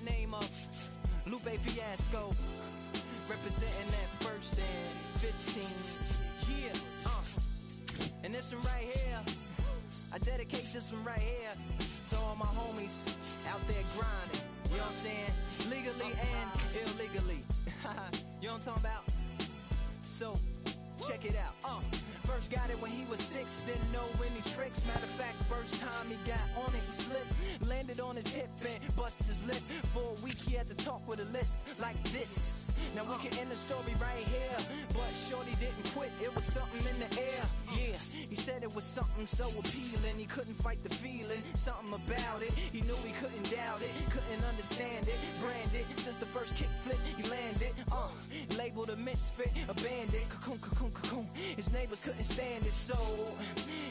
name of Lupe Fiasco, representing that first and 15. Yeah, and this one right here, I dedicate this one right here to all my homies out there grinding. You know what I'm saying? Legally and illegally. You know what I'm talking about? So, check it out. First got it when he was 6, didn't know any tricks. Matter of fact, first time he got on it, he slipped, landed on his hip and busted his lip. For a week he had to talk with a list like this. Now we can end the story right here, but shorty didn't quit, it was something in the air. Yeah, he said it was something so appealing, he couldn't fight the feeling, something about it, he knew he couldn't doubt it, couldn't understand it, branded, since the first kick flip he landed, labeled a misfit, a bandit, cocoon, cocoon, cocoon, his neighbors couldn't stand it, so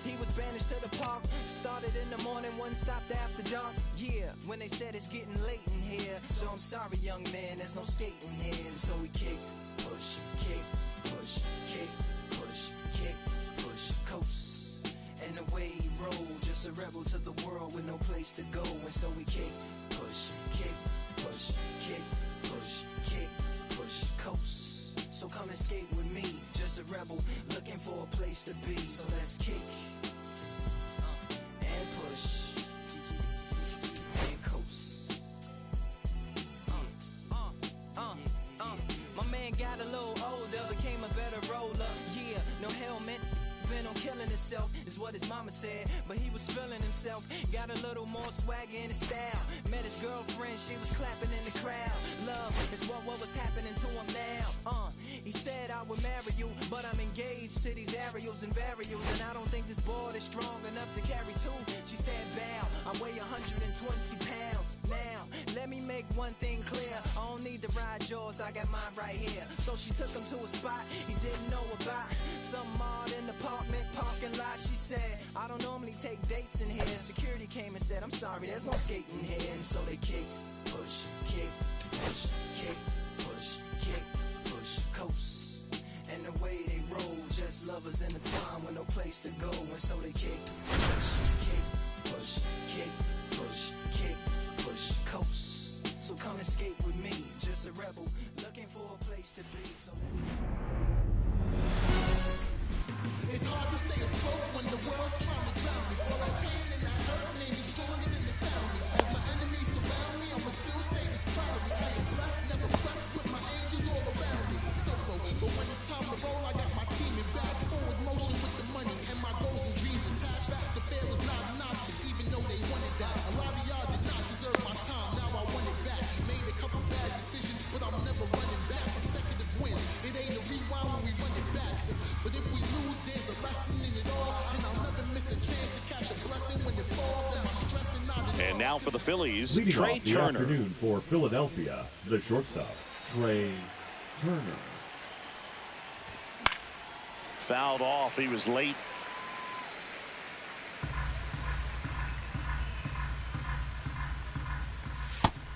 he was banished to the park, started in the morning, one stopped after dark, yeah, when they said it's getting late in here, so I'm sorry young man, there's no skating here, so we kick, push, kick, push, kick, push, kick, push, coast, and away he rolled, just a rebel to the world with no place to go, and so we kick, push, kick, push, kick, push, kick, push, coast, so come and skate with me, just a rebel looking for a place to be, so let's kick, and push, and coast. My man got a little older, became a better roller, yeah, no helmet, been on killing himself, is what his mama said, but he was feeling himself, got a little more swagger in his style, met his girlfriend, she was clapping in the crowd, love is what was happening to him now, he said I would marry you, but I'm engaged to these aerials and varials, and I don't think this board is strong enough to carry two, she said bow, I weigh 120 pounds, now, let me make one thing clear, I don't need to ride yours, I got mine right here, so she took him to a spot he didn't know about, some odd in the apartment parking lot, she said, I don't normally take dates in here, security came and said, I'm sorry, there's no skating here, and so they kick, push, kick, push, kick, push, kick, push, coast, and the way they roll, just lovers intertwined with no place to go, and so they kick, push, kick, push, kick, push, kick, push, coast, so come and skate with me, just a rebel, looking for a place to be, so let's It's hard to stay afloat when the world's trying to drown me. All that pain and that hurt made me stronger than they found me. As my enemies surround me, I'ma still stay this proudly. I am blessed, never pressed, with my angels all around me. Solo, but when it's time to roll, I got my team in back. Forward motion with the money and my goals and dreams attached. Back to fail is not an option, even though they wanted that. A lot of y'all did not deserve my time, now I want it back. Made a couple bad decisions, but I'm never running back. Consecutive wins, it ain't a rewind when we run it back. But if we lose, there's a lesson in it all. Then I'll never miss a chance to catch a blessing when it falls. And my stressing not at all. And now for the Phillies, Leading Trey off the Turner. afternoon for Philadelphia, the shortstop, Trey Turner. Fouled off, he was late.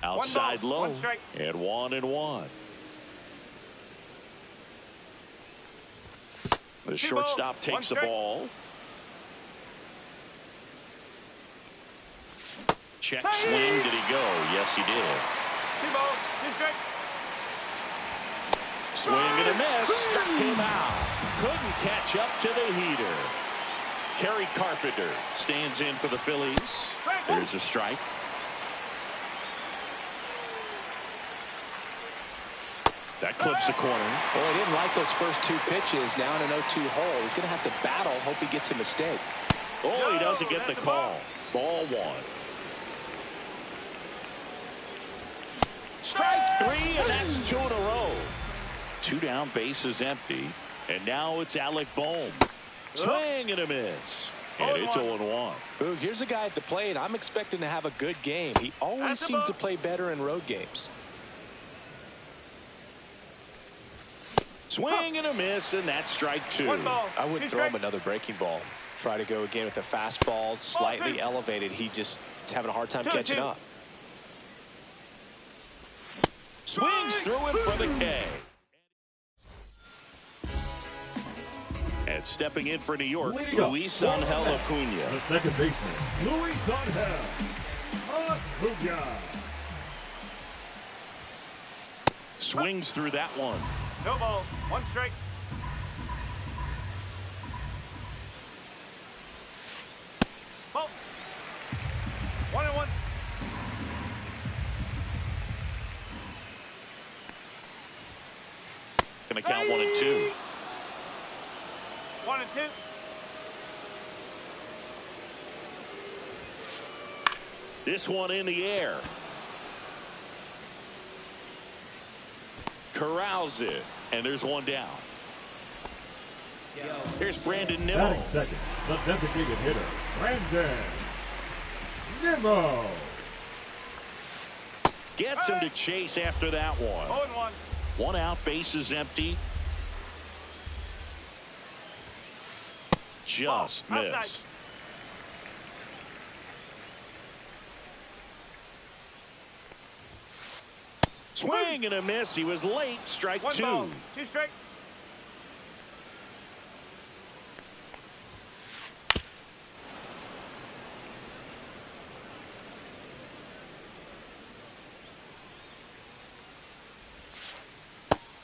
Outside One ball, low, one strike. and 1-1. The shortstop takes the ball. Check swing, did he go? Yes, he did. 2 balls, 2 strikes. Swing and a miss, struck him out. Couldn't catch up to the heater. Kerry Carpenter stands in for the Phillies. There's a strike. That clips the corner. Well, he didn't like those first 2 pitches. Now in an 0-2 hole. He's going to have to battle. Hope he gets a mistake. Oh, he doesn't get the call. Ball 1. Strike 3, and that's 2 in a row. 2 down, bases empty. And now it's Alec Bohm. Swing and a miss. And it's 0-1. Boog, here's a guy at the plate. I'm expecting to have a good game. He always seems to play better in road games. Swing and a miss, and that's strike 2. I wouldn't throw him another breaking ball. Try to go again with the fastball, slightly elevated. He just is having a hard time catching up. Swings through it for the K. And stepping in for New York, Luis Angel Acuna. The second baseman, Luis Angel Acuna. Swings through that one. No ball. One strike. Ball. 1-1. Gonna count 1-2. 1-2. This one in the air. Corrals it, and there's one down. Here's Brandon Nimmo. Batting second, the designated hitter, Brandon Nimmo. Gets him to chase after that one. 0-1. One out, bases empty. Just Ball, outside. missed. Swing and a miss. He was late. Strike 1 two. ball. 2 strike.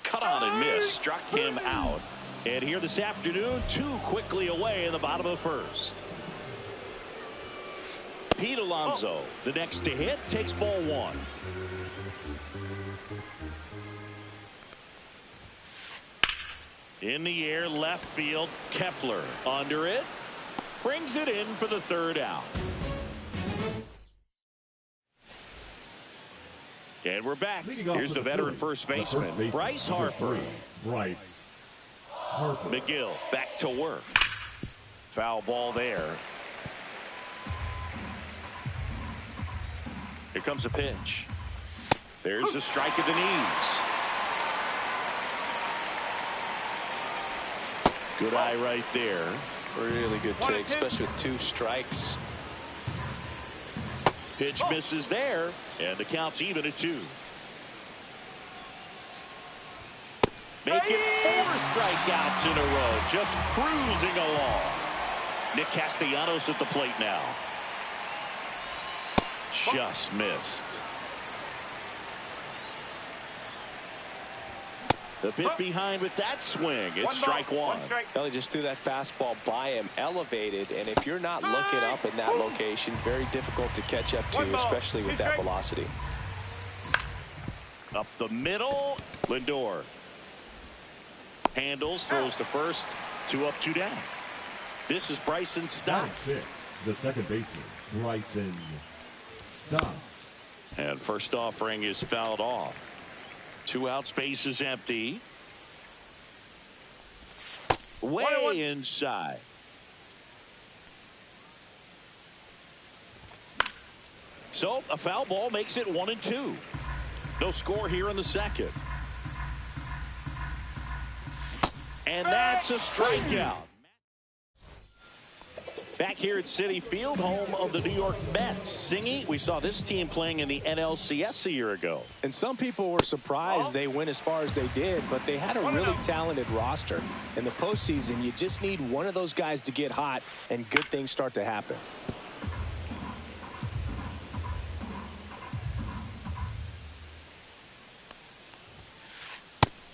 Cut on and miss. Struck him out. And here this afternoon, 2 quickly away in the bottom of the first. Pete Alonso, the next to hit, takes ball 1. In the air, left field, Kepler under it. Brings it in for the 3rd out. And we're back. Here's the veteran first baseman, Bryce Harper. Bryce Harper. McGill back to work. Foul ball there. Here comes a pitch. There's a strike at the knees. Good eye right there. Really good take, especially with 2 strikes. Pitch misses there, and the count's even at 2. Make it 4 strikeouts in a row, just cruising along. Nick Castellanos at the plate now. Just missed. The bit behind with that swing. It's strike 1. Well, he just threw that fastball by him, elevated, and if you're not looking up in that location, very difficult to catch up to, especially with that velocity. Up the middle, Lindor handles, throws to first, 2 up, 2 down. This is Bryson Stott. The second baseman, Bryson Stott. And first offering is fouled off. 2 outs, base is empty. Way inside. So a foul ball makes it 1-2. No score here in the second. And that's a strikeout. Back here at Citi Field, home of the New York Mets. Singy, we saw this team playing in the NLCS a year ago. And some people were surprised they went as far as they did, but they had a really talented roster. In the postseason, you just need one of those guys to get hot, and good things start to happen.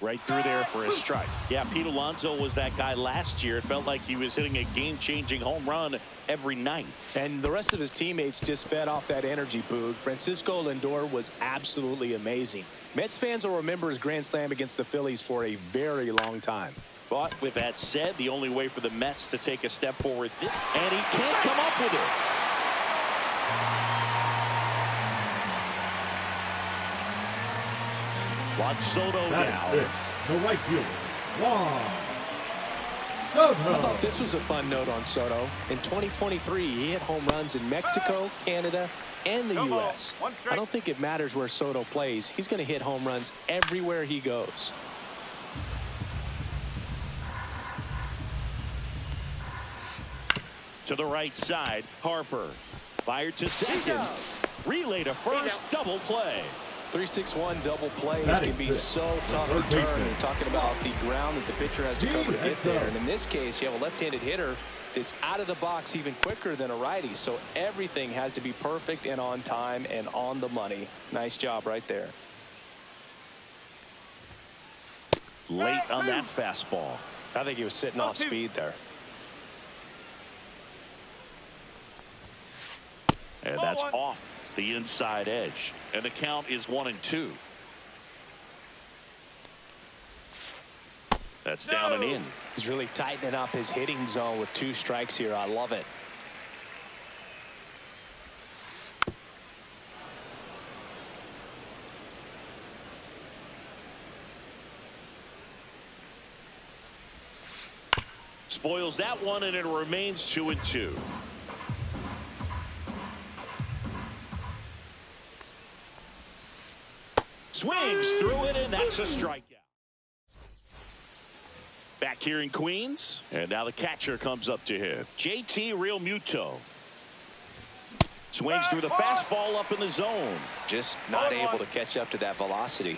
Right through there for a strike. Yeah, Pete Alonso was that guy last year. It felt like he was hitting a game-changing home run every night. And the rest of his teammates just fed off that energy, Boog. Francisco Lindor was absolutely amazing. Mets fans will remember his grand slam against the Phillies for a very long time. But with that said, the only way for the Mets to take a step forward, and he can't come up with it. Juan Soto now. The right fielder, Juan Soto. I thought this was a fun note on Soto. In 2023, he hit home runs in Mexico, Canada, and the U.S. I don't think it matters where Soto plays. He's going to hit home runs everywhere he goes. To the right side, Harper. Fired to second. Relay to first, double play. 3-6-1 double plays can be so tough to turn. You're talking about the ground that the pitcher has to cover to get there. And in this case, you have a left-handed hitter that's out of the box even quicker than a righty. So everything has to be perfect and on time and on the money. Nice job right there. late on that fastball. I think he was sitting off speed there. And that's off the inside edge. And the count is 1-2. That's down and in. He's really tightening up his hitting zone with 2 strikes here. I love it. Spoils that one, and it remains 2-2. Swings through it, and that's a strikeout. Back here in Queens, and now the catcher comes up to him. JT Realmuto. Swings through the fastball up in the zone. Just not able to catch up to that velocity.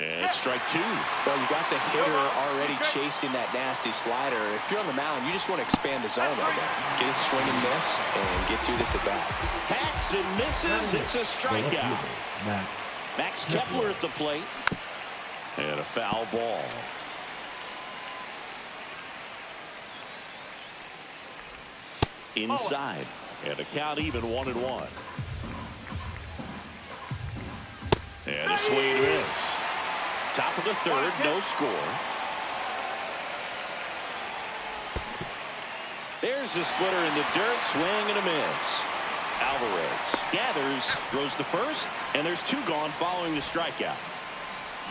And strike 2. Well, you got the hitter already chasing that nasty slider. If you're on the mound, you just want to expand the zone right now. Get a swing and miss and get through this at bat. Hacks and misses. It's a strikeout. Max Kepler at the plate. And a foul ball. Inside. And a count even 1-1. And a swing and miss. Top of the third, no score. There's the splitter in the dirt, swing and a miss. Alvarez gathers, throws the first, and there's 2 gone following the strikeout.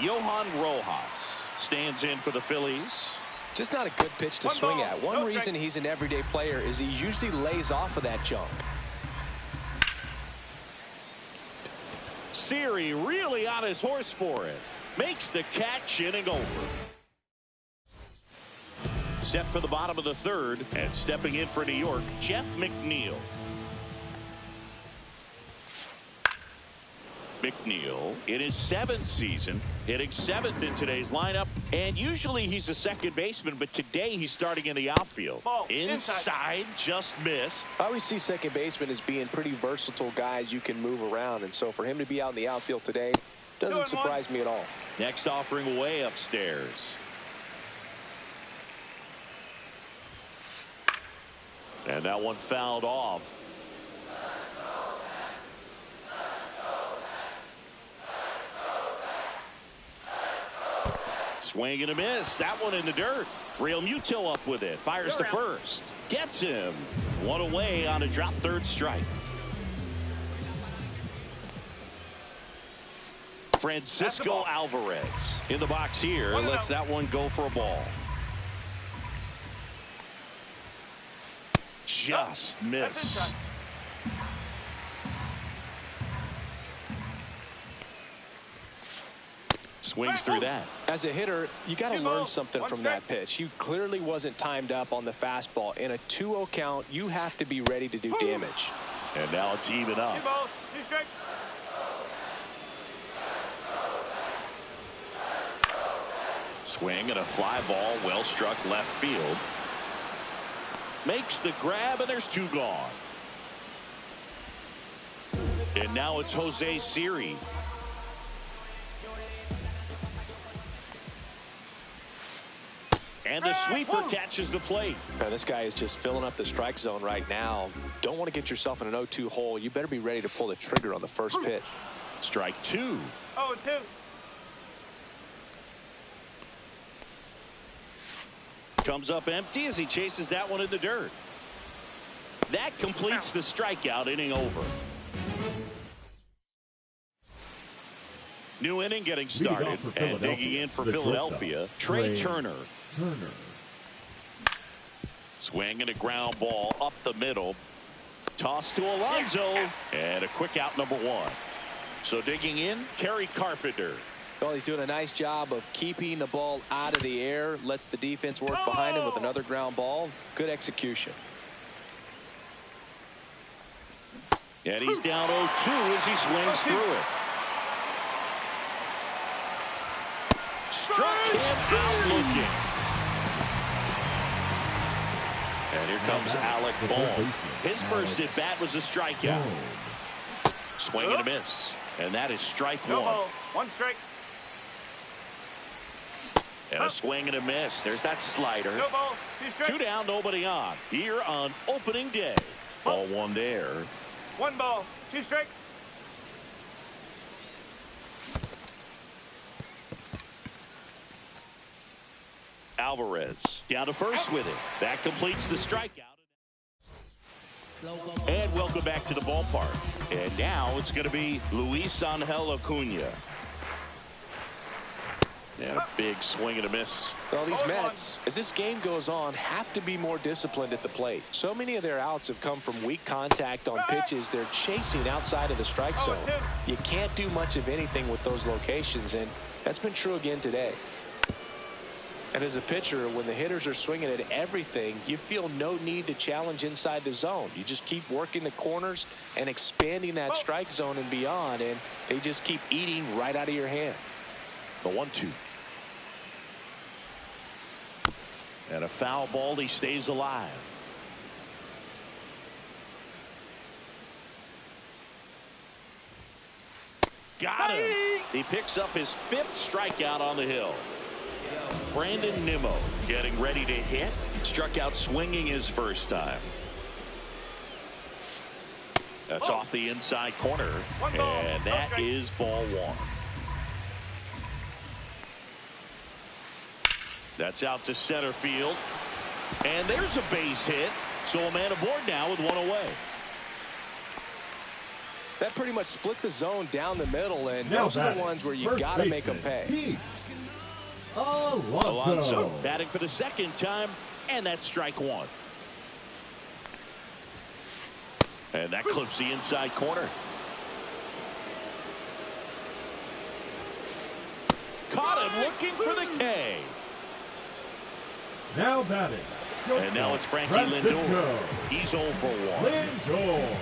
Johan Rojas stands in for the Phillies. Just not a good pitch to swing at. One reason he's an everyday player is he usually lays off of that junk. Siri really on his horse for it. Makes the catch, inning over. Set for the bottom of the third, and stepping in for New York, Jeff McNeil. McNeil in his 7th season, hitting 7th in today's lineup, and usually he's a second baseman, but today he's starting in the outfield. Inside, just missed. I always see second basemen as being pretty versatile guys you can move around, and so for him to be out in the outfield today doesn't surprise me at all. Next offering way upstairs. And that one fouled off. Swing and a miss. That one in the dirt. Realmuto up with it. Fires the first. Gets him. One away on a drop third strike. Francisco Alvarez in the box here. Lets that one go for a ball. Just missed. Swings through that. As a hitter, you got to learn something from that pitch. He clearly wasn't timed up on the fastball. In a 2-0 count, you have to be ready to do damage. And now it's even up. 2 strike. Swing and a fly ball, well struck left field. Makes the grab, and there's 2 gone. And now it's Jose Siri. And the sweeper catches the plate. Now, this guy is just filling up the strike zone right now. Don't want to get yourself in an 0-2 hole. You better be ready to pull the trigger on the first pitch. Strike 2. 0-2. Comes up empty as he chases that one in the dirt. That completes the strikeout, inning over. New inning getting started, and digging in for Philadelphia, Trey Turner. Swing and a ground ball up the middle. Toss to Alonso, and a quick out, number 1. So digging in, Kerry Carpenter. Well, he's doing a nice job of keeping the ball out of the air. Lets the defense work behind him with another ground ball. Good execution. And he's down 0-2 as he swings through it. Struck him out looking. And here comes Alec Bohm. His first at bat was a strikeout. Swing and a miss. And that is strike 1. 1 strike. And a swing and a miss. There's that slider. No ball. 2 straight. 2 down, nobody on. Here on opening day. Ball 1 there. 1 ball. 2 straight. Alvarez down to first with it. That completes the strikeout. And welcome back to the ballpark. And now it's going to be Luis Angel Acuna. And a big swing and a miss. Well, these Mets, as this game goes on, have to be more disciplined at the plate. So many of their outs have come from weak contact on pitches they're chasing outside of the strike zone. You can't do much of anything with those locations, and that's been true again today. And as a pitcher, when the hitters are swinging at everything, you feel no need to challenge inside the zone. You just keep working the corners and expanding that strike zone and beyond, and they just keep eating right out of your hand. The 1-2. And a foul ball. He stays alive. Got him. He picks up his 5th strikeout on the hill. Brandon Nimmo getting ready to hit. Struck out swinging his first time. That's off the inside corner. And that is ball 1. That's out to center field. And there's a base hit. So a man aboard now with 1 away. That pretty much split the zone down the middle, and those are the ones where you got to make them pay. Alonso batting for the 2nd time, and that's strike 1. And that clips the inside corner. Caught him looking for the K. Now batting. And now it's Frankie Lindor. He's 0 for 1. Lindor.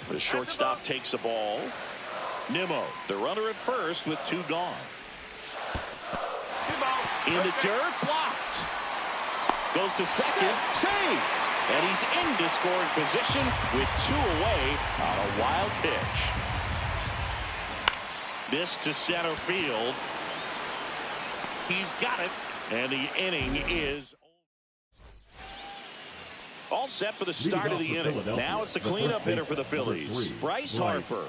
The shortstop takes the ball. Nimmo, the runner at first with 2 gone. In the dirt, blocked. Goes to second, save. And he's into scoring position with 2 away on a wild pitch. This to center field. He's got it. And the inning is all set for the start of the inning. Now it's the cleanup hitter for the Phillies, Bryce Harper.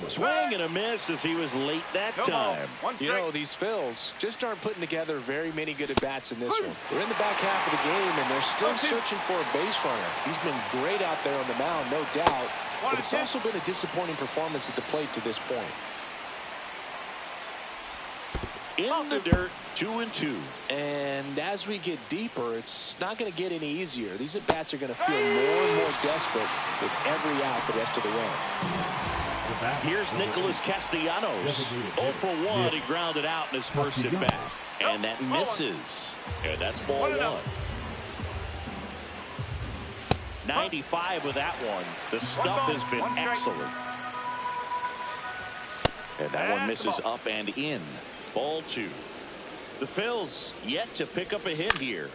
Swing and a miss as he was late that time. You know, these Phils just aren't putting together very many good at-bats in this one. They're in the back half of the game, and they're still searching for a base runner. He's been great out there on the mound, no doubt, but it's also been a disappointing performance at the plate to this point. In the dirt, 2-2. And as we get deeper, it's not going to get any easier. These at-bats are going to feel more and more desperate with every out the rest of the way. Here's Nicholas Castellanos. 0 for 1. He grounded out in his first at-bat. And that misses. And that's ball 1. 95 with that one. The stuff has been excellent. And that one misses up and in. Ball 2. The Phils yet to pick up a hit here.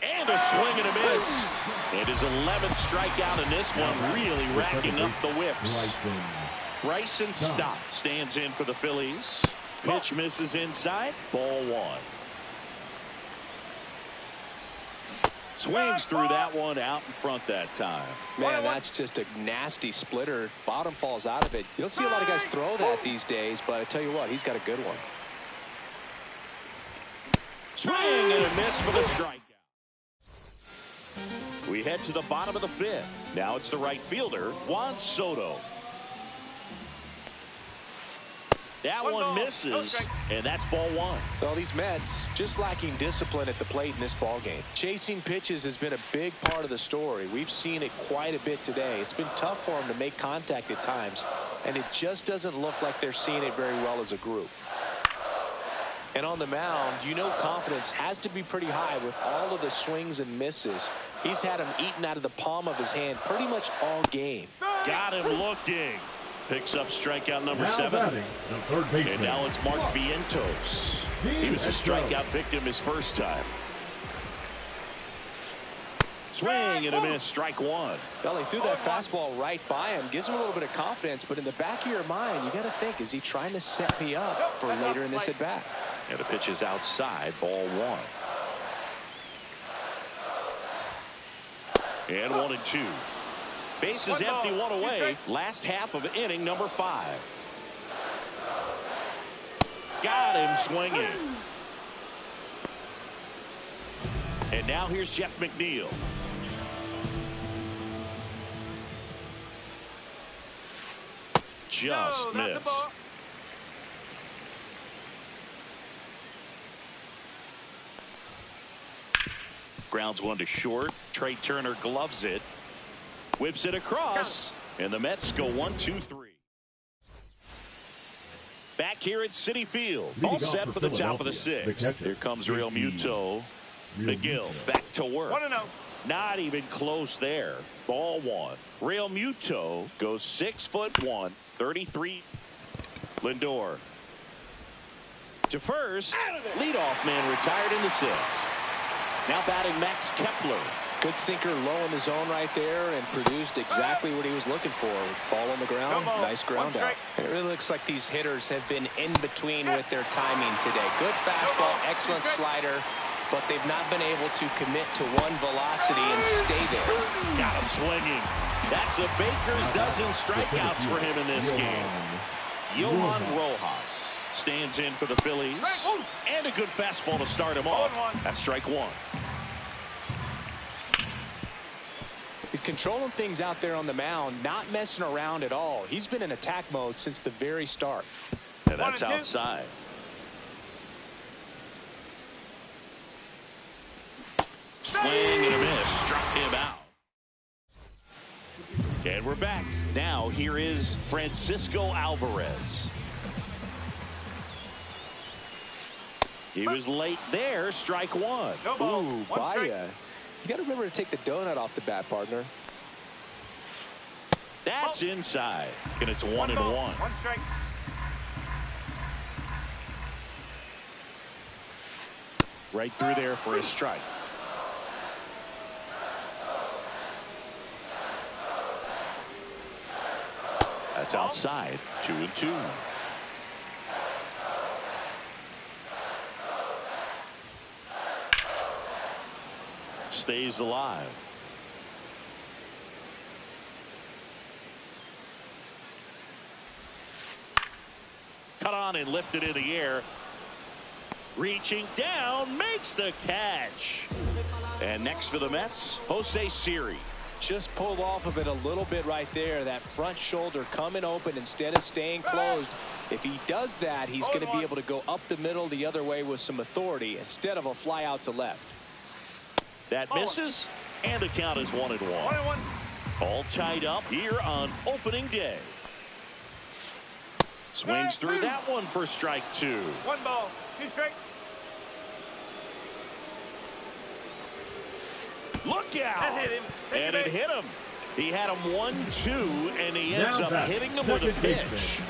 And a swing and a miss. It is 11th strikeout in this one, really racking up the whips. Bryson Stott stands in for the Phillies. Pitch misses inside. Ball 1. Swings through that one out in front that time. Man, that's just a nasty splitter. Bottom falls out of it. You don't see a lot of guys throw that these days, but I tell you what, he's got a good one. Swing and a miss for the strikeout. We head to the bottom of the 5th. Now it's the right fielder, Juan Soto. That one misses, and that's ball 1. Well, these Mets just lacking discipline at the plate in this ballgame. Chasing pitches has been a big part of the story. We've seen it quite a bit today. It's been tough for them to make contact at times, and it just doesn't look like they're seeing it very well as a group. And on the mound, you know confidence has to be pretty high with all of the swings and misses. He's had them eaten out of the palm of his hand pretty much all game. Got him looking. Picks up strikeout number 7. And now it's Mark Vientos. He was a strikeout victim his first time. Swing and a miss, strike one. Well, he threw that fastball right by him, gives him a little bit of confidence, but in the back of your mind, you got to think, is he trying to set me up for later in this at bat? And the pitch is outside, ball one. And 1-2. Bases empty, one away. Last half of inning number 5. Got him swinging. And now here's Jeff McNeil. Just missed. Grounds one to short. Trey Turner gloves it. Whips it across. And the Mets go 1-2-3. Back here at Citi Field. All set for the top of the 6th. Here comes Real Muto. McGill back to work. 1-0. Not even close there. Ball one. Real Muto goes 6'1", 33. Lindor to first. Leadoff man retired in the 6th. Now batting Max Kepler. Good sinker low in the zone right there and produced exactly what he was looking for. Ball on the ground, nice ground out. It really looks like these hitters have been in between with their timing today. Good fastball, excellent slider, but they've not been able to commit to one velocity and stay there. Got him swinging. That's a baker's dozen strikeouts for him in this game. Johan Rojas stands in for the Phillies. And a good fastball to start him off. That's strike one. He's controlling things out there on the mound, not messing around at all. He's been in attack mode since the very start. And that's outside. Swing and a miss. Struck him out. And we're back. Now here is Francisco Alvarez. He was late there. Strike one. Ooh, Baya. You got to remember to take the donut off the bat, partner. That's inside. And it's 1-1. One strike. Right through there for a strike. That's outside. 2-2. Stays alive. Cut on and lifted in the air. Reaching down, makes the catch. And next for the Mets, Jose Siri. Just pulled off of it a little bit right there. That front shoulder coming open instead of staying closed. If he does that, he's going to be able to go up the middle the other way with some authority instead of a fly out to left. That misses, and the count is 1-1. All tied up here on opening day. Swings through that one for strike two. 1 ball, 2 strike. Look out! That hit him. And it hit him. He had him 1-2, and he ends up hitting him with a pitch.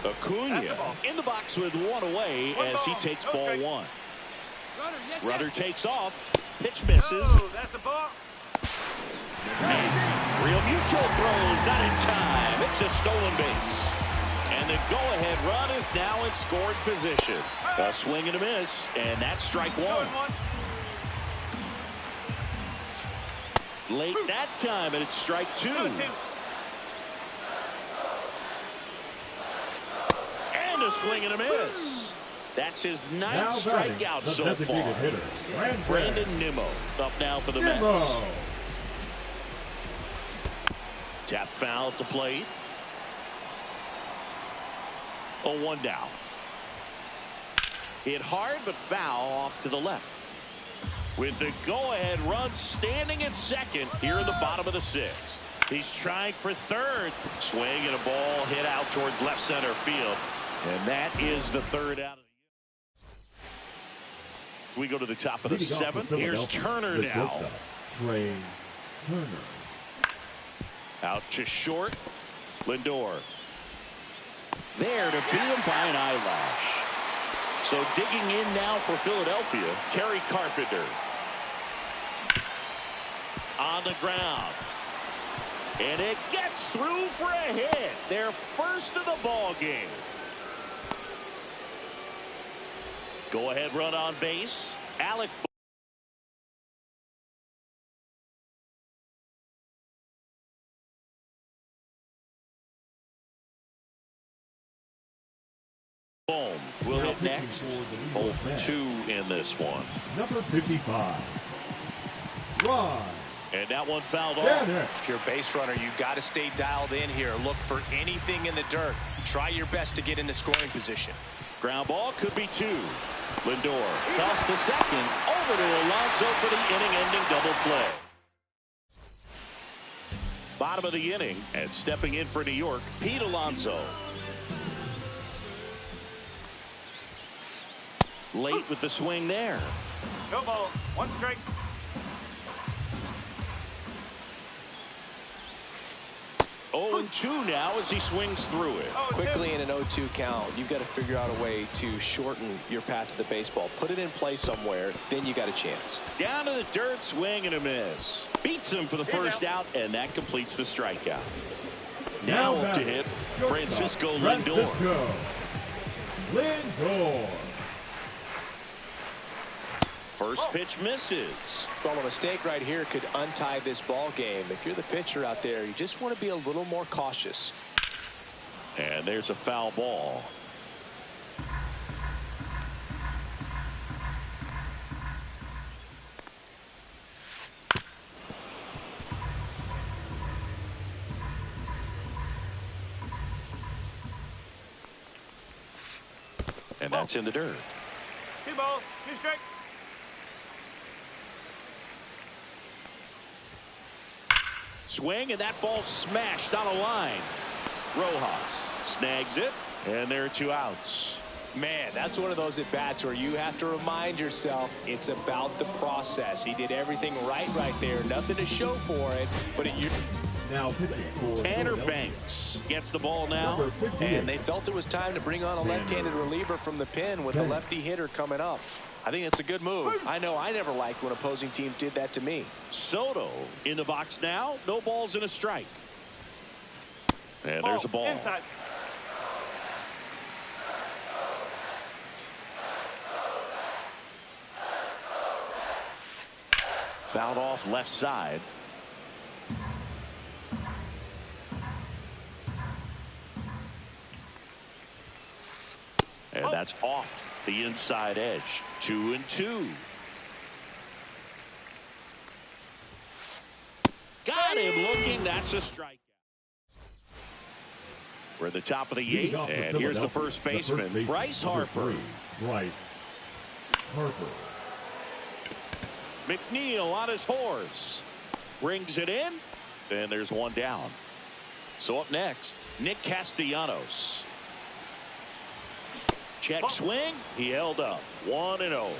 Acuna in the box with one away as he takes ball one. Runner takes off. Pitch misses. That's a ball. Real Mutual throws not in time. It's a stolen base. And the go-ahead run is now in scoring position. A swing and a miss, and that's strike one. Late that time, and it's strike two. And a swing and a miss. That's his 9th strikeout so far. Brandon Nimmo up now for the Mets. Tap foul at the plate. 0-1 down. Hit hard but foul off to the left. With the go-ahead run standing at second here in the bottom of the 6th. He's trying for third. Swing and a ball hit out towards left center field. And that is the third out of the year. We go to the top of the 7th. Here's Turner now. Trey Turner. Out to short. Lindor. There to beat him by an eyelash. So digging in now for Philadelphia, Kerry Carpenter. on the ground. And it gets through for a hit. Their first of the ball game. Go ahead run on base. Alec Bohm will hit next. 0-2 in this one. Number 55. Ron. And that one fouled off. If you're a base runner, you got to stay dialed in here. Look for anything in the dirt. Try your best to get in the scoring position. Ground ball could be 2. Lindor tossed the second over to Alonso for the inning-ending double play. Bottom of the inning, and stepping in for New York, Pete Alonso. Late with the swing there. No ball. 1 strike. 0-2 now as he swings through it. Quickly in an 0-2 count, you've got to figure out a way to shorten your path to the baseball. Put it in play somewhere, then you got a chance. Down to the dirt, swing and a miss. Beats him for the first out, and that completes the strikeout. Now up to hit Francisco Lindor. First pitch misses. Well, a mistake right here could untie this ball game. If you're the pitcher out there, you just want to be a little more cautious. And there's a foul ball. And that's in the dirt. 2 balls. 2 strikes. Swing, and that ball smashed on a line. Rojas snags it, and there are 2 outs. Man, that's one of those at-bats where you have to remind yourself it's about the process. He did everything right there. Nothing to show for it, but Now pitching for Tanner Banks gets the ball now, and they felt it was time to bring on a left-handed reliever from the pen with a lefty hitter coming up. I think it's a good move. I know I never liked when opposing teams did that to me. Soto in the box now. No balls and a strike. And there's a ball. Inside. Fouled off left side. And that's off the inside edge. 2-2. Got him looking. That's a strikeout. We're at the top of the 8th, and here's the first baseman, Bryce Harper. Bryce Harper. McNeil on his horse. Brings it in, and there's 1 down. So up next, Nick Castellanos. Check swing. He held up. 1-0.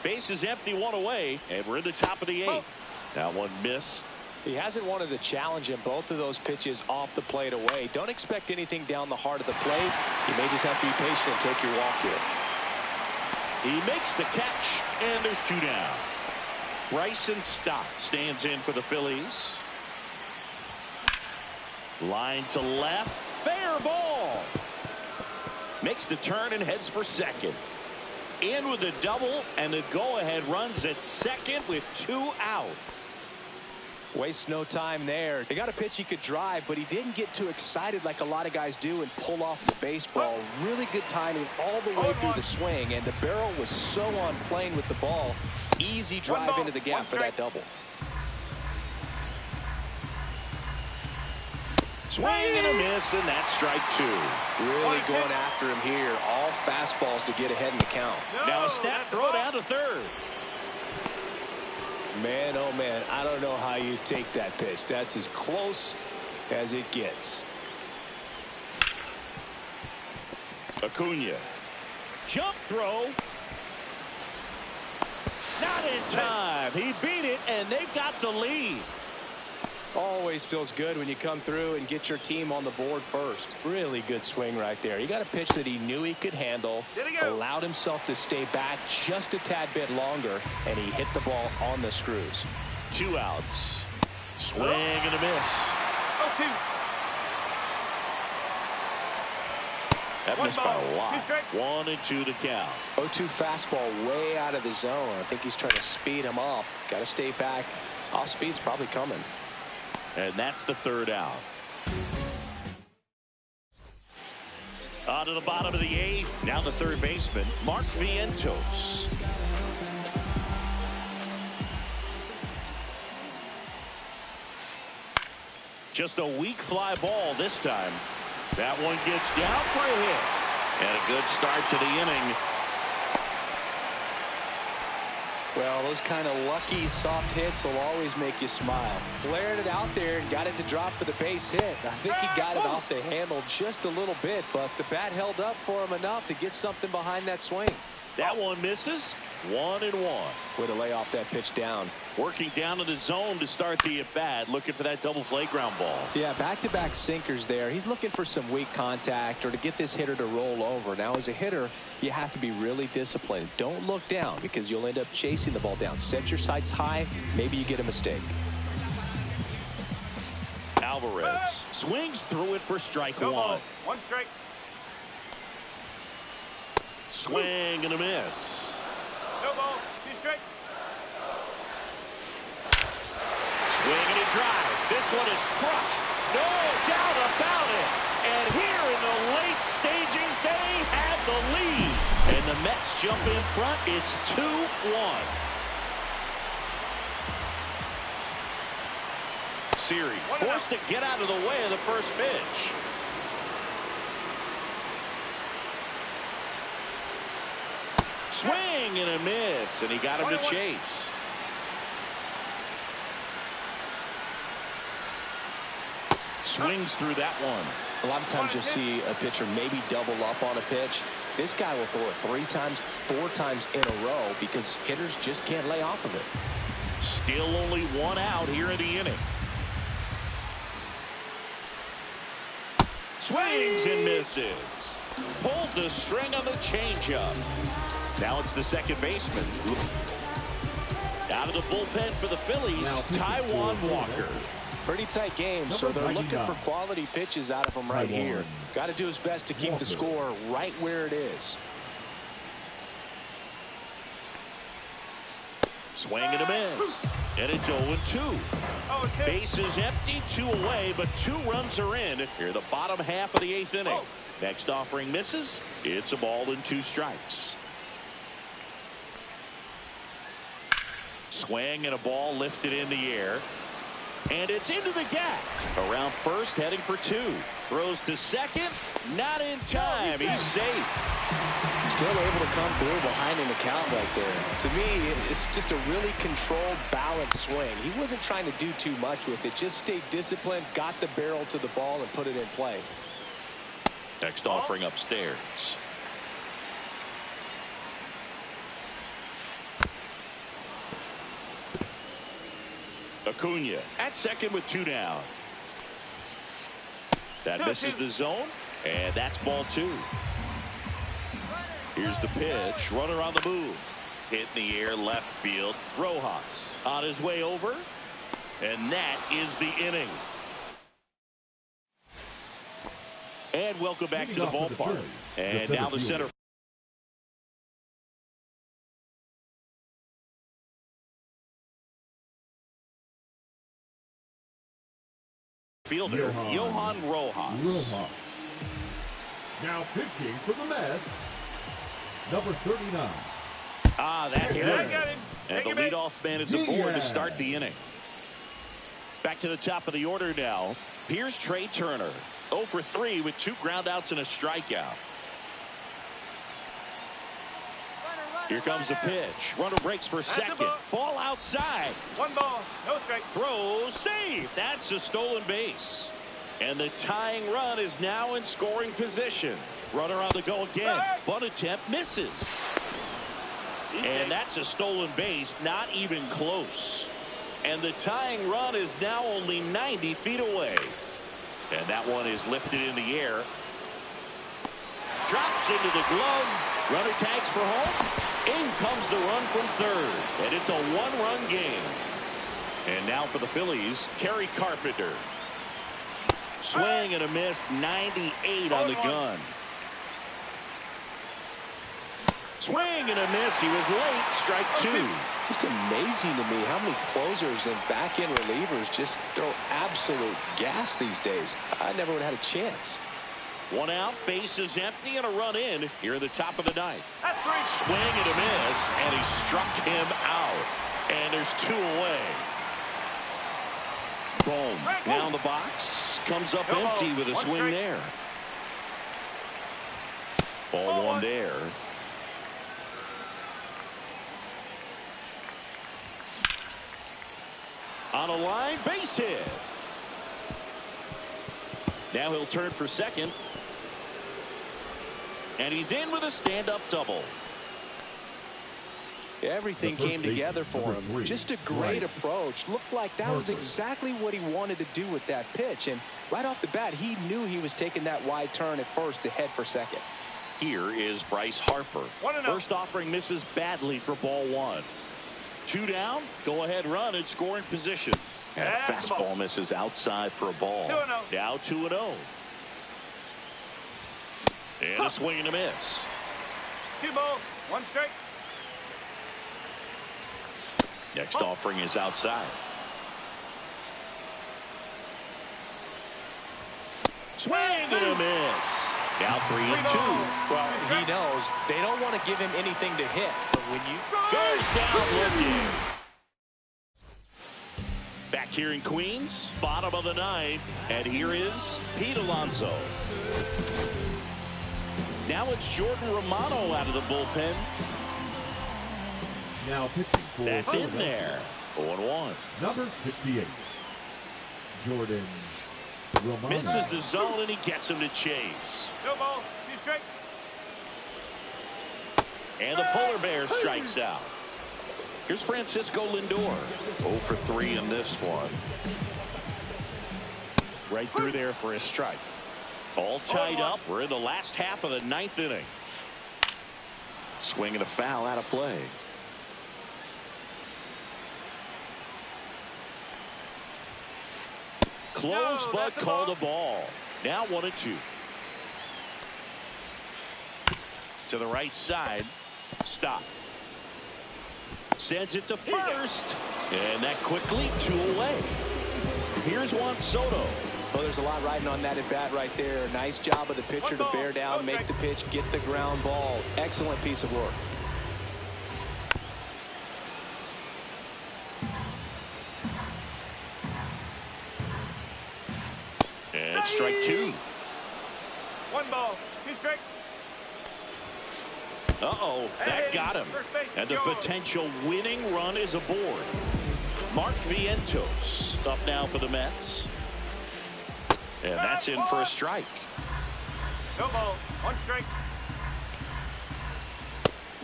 Base is empty, 1 away, and we're in the top of the 8th. That one missed. He hasn't wanted to challenge him. Both of those pitches off the plate away. Don't expect anything down the heart of the plate. You may just have to be patient and take your walk here. He makes the catch, and there's 2 down. Bryson Stott stands in for the Phillies. Line to left. Fair ball. Makes the turn and heads for second. In with a double, and the go-ahead runs at second with 2 out. Wastes no time there. They got a pitch he could drive, but he didn't get too excited like a lot of guys do and pull off the baseball. Really good timing all the way through the swing, and the barrel was so on plane with the ball. Easy drive into the gap for that double. Swing and a miss, and that's strike 2. Really going after him here. All fastballs to get ahead in the count. Now a snap throw down to third. Man, oh man, I don't know how you take that pitch. That's as close as it gets. Acuna. Jump throw. Not in time. He beat it, and they've got the lead. Always feels good when you come through and get your team on the board first. Really good swing right there. He got a pitch that he knew he could handle, allowed himself to stay back just a tad bit longer, and he hit the ball on the screws. 2 outs. Swing and a miss. 0-2. That missed by a lot. 1-2 to count. 0-2 fastball way out of the zone. I think he's trying to speed him up. Got to stay back. Off speed's probably coming. And that's the 3rd out. On to the bottom of the 8th. Now the 3rd baseman, Mark Vientos. Just a weak fly ball this time. That one gets down for a hit. And a good start to the inning. Well, those kind of lucky soft hits will always make you smile. Flared it out there and got it to drop for the base hit. I think he got it off the handle just a little bit, but the bat held up for him enough to get something behind that swing. That one misses. 1-1. Way to lay off that pitch down. Working down to the zone to start the at-bat, looking for that double play ground ball. Yeah, back-to-back sinkers there. He's looking for some weak contact or to get this hitter to roll over. Now, as a hitter, you have to be really disciplined. Don't look down because you'll end up chasing the ball down. Set your sights high. Maybe you get a mistake. Alvarez swings through it for strike 1. 1 strike. Swing and a miss. No ball. 2 strike. Swing and a drive. This one is crushed. No doubt about it. And here in the late stages, they have the lead. And the Mets jump in front. It's 2-1. Siri forced to get out of the way of the first pitch. Swing and a miss, and he got him to chase. Swings through that one. A lot of times you'll see a pitcher maybe double up on a pitch. This guy will throw it 3 times, 4 times in a row because hitters just can't lay off of it. Still only 1 out here in the inning. Swings and misses. Pulled the string on the changeup. Now it's the second baseman. Out of the bullpen for the Phillies, Taijuan Walker. Pretty tight game, so they're looking for quality pitches out of him right here. Got to do his best to keep the score right where it is. Swing and a miss. And it's 0-2. Bases empty, 2 away, but 2 runs are in. Here the bottom half of the 8th inning. Next offering misses. It's a ball and 2 strikes. Swing and a ball lifted in the air. And it's into the gap. Around first, heading for 2. Throws to second. Not in time. He's safe. Still able to come through behind an account right there. To me, it's just a really controlled, balanced swing. He wasn't trying to do too much with it. Just stayed disciplined, got the barrel to the ball, and put it in play. Next offering upstairs. Acuna at second with 2 down. That misses the zone, and that's ball 2. Here's the pitch. Runner on the move. Hit in the air, left field. Rojas on his way over, and that is the inning. And welcome back to the ballpark. And now the center fielder, Johan Rojas. Now pitching for the Mets, number 39. That hit. And the leadoff man is aboard to start the inning. Back to the top of the order now. Here's Trey Turner. 0 for 3 with 2 groundouts and a strikeout. Here comes the pitch. Runner breaks for second. Ball outside. 1 ball, no strike. Throw, save. That's a stolen base. And the tying run is now in scoring position. Runner on the go again. Bunt attempt misses. And that's a stolen base, not even close. And the tying run is now only 90 feet away. And that one is lifted in the air. Drops into the glove. Runner tags for home. In comes the run from third. And it's a 1-run game. And now for the Phillies, Kerry Carpenter. Swing and a miss, 98 on the gun. Swing and a miss. He was late. Strike two. Just amazing to me how many closers and back-end relievers just throw absolute gas these days. I never would have had a chance. One out, base is empty, and a run in here at the top of the ninth. That's three. Swing and a miss, and he struck him out. And there's two away. Boom. Now in the box. Comes up empty with a swing there. Ball one there. On a line, base hit. Now he'll turn for second. And he's in with a stand-up double. Everything came together for him. Just a great approach. Looked like that was exactly what he wanted to do with that pitch. And right off the bat, he knew he was taking that wide turn at first to head for second. Here is Bryce Harper. First offering misses badly for ball one. Two down, go ahead run in scoring position. And a fastball misses outside for a ball. Now 2-0. And a swing and a miss. 2 balls, 1 strike. Next offering is outside. Swing and a miss. Now 3-2. Well, he knows they don't want to give him anything to hit. But when you goes down looking. Back here in Queens, bottom of the ninth, and here is Pete Alonso. Now it's Jordan Romano out of the bullpen. Now pitching for that's in there. 0-1. Number 68, Jordan Romano. Misses the zone and he gets him to chase. No ball, 2 strike. And the polar bear strikes out. Here's Francisco Lindor. 0 for 3 in this one. Right through there for a strike. All tied up. We're in the last half of the ninth inning. Swing and a foul out of play. Close, but called a ball. Now 1-2. To the right side. Stop. Sends it to first. And that quickly 2 away. Here's Juan Soto. Well, there's a lot riding on that at bat right there. Nice job of the pitcher to bear down, make the pitch, get the ground ball. Excellent piece of work. And strike 2. 1 ball, 2 strike. Uh-oh, that got him. And the potential winning run is aboard. Mark Vientos up now for the Mets. And that's in for a strike. No ball, 1 strike.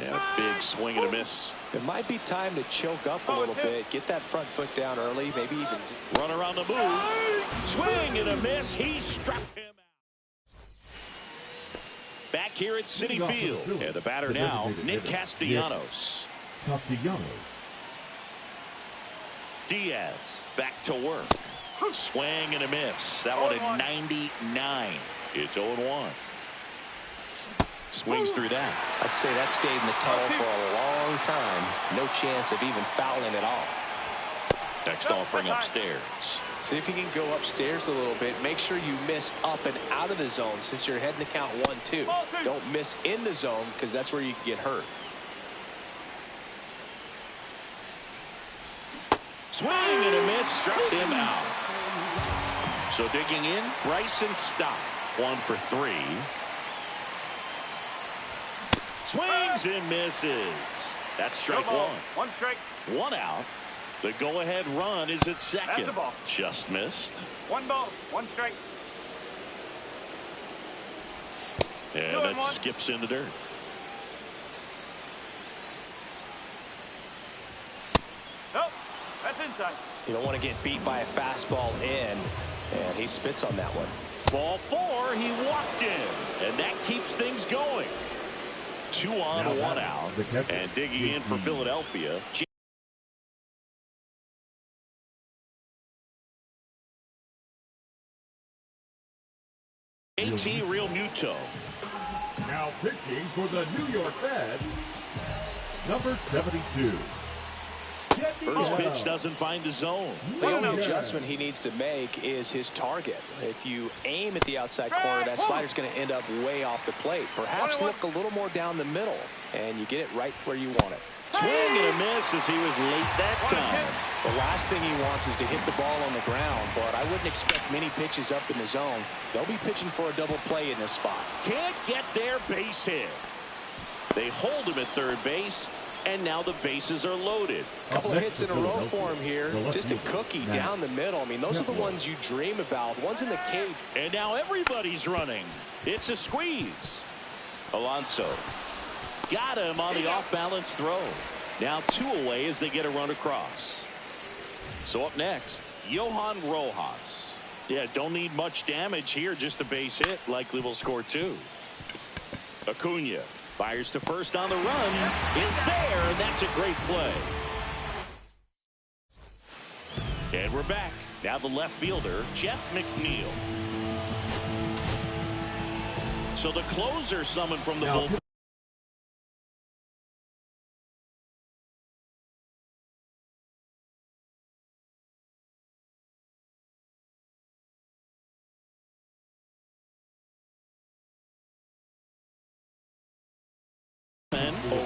And a big swing and a miss. It might be time to choke up a little bit. Get that front foot down early. Maybe even runner on the move. Swing and a miss. He struck him out. Back here at Citi Field. And the batter now, Nick Castellanos. Diaz back to work. Swing and a miss. That one at 99. It's 0-1. Swings through that. I'd say that stayed in the tunnel for a long time. No chance of even fouling it off. Next offering upstairs. See if you can go upstairs a little bit. Make sure you miss up and out of the zone since you're heading to count 1-2. Don't miss in the zone because that's where you can get hurt. Swing and a miss. Struck him out. So digging in, Bryson Stott. 1 for 3. Swings and misses. That's strike 1. 1 strike. 1 out. The go-ahead run is at second. That's a ball. Just missed. 1 ball, 1 strike. And that skips in the dirt. Nope, that's inside. You don't want to get beat by a fastball in, and he spits on that one. Ball 4, he walked in, and that keeps things going. 2 on, 1 out, and digging in for Philadelphia. JT Realmuto. Now pitching for the New York Mets, number 72. First pitch doesn't find the zone. The only adjustment he needs to make is his target. If you aim at the outside corner, that slider's going to end up way off the plate. Perhaps look a little more down the middle, and you get it right where you want it. Swing and a miss as he was late that time. The last thing he wants is to hit the ball on the ground, but I wouldn't expect many pitches up in the zone. They'll be pitching for a double play in this spot. Can't get their base hit. They hold him at third base, and now the bases are loaded. A couple of hits in a row for him here. Just a cookie down the middle. I mean, those are the ones you dream about. One's in the cage. And now everybody's running. It's a squeeze. Alonso got him on the off-balance throw. Now 2 away as they get a run across. So up next, Johan Rojas. Yeah, don't need much damage here. Just a base hit. Likely will score 2. Acuna fires to first on the run. It's there, and that's a great play. And we're back. Now the left fielder, Jeff McNeil. So the closer summoned from the bullpen.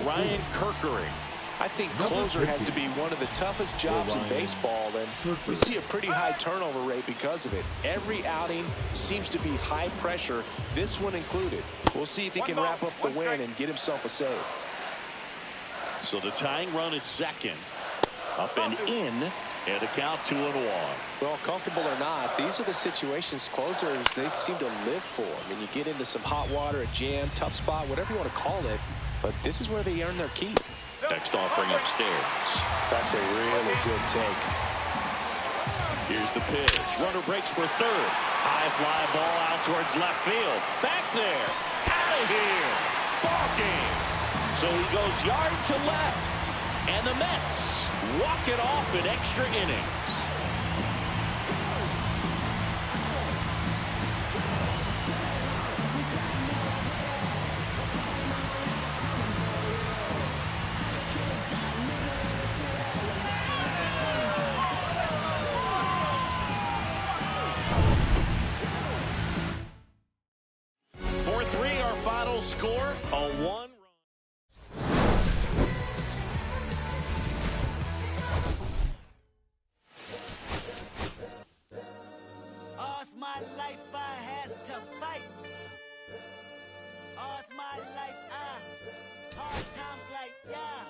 Ryan Kirkering. I think closer has to be one of the toughest jobs in baseball, and we see a pretty high turnover rate because of it. Every outing seems to be high pressure, this one included. We'll see if he can wrap up the win and get himself a save. So the tying run at second. Up and in, and a count 2-1. Well, comfortable or not, these are the situations closers they seem to live for. I mean, you get into some hot water, a jam, tough spot, whatever you want to call it, but this is where they earn their keep. Next offering upstairs. That's a really good take. Here's the pitch. Runner breaks for third. High fly ball out towards left field. Back there. Out of here. Ball game. So he goes yard to left. And the Mets walk it off in extra innings. Score a 1-run. All's my life I has to fight. All's my life I hard times like yeah.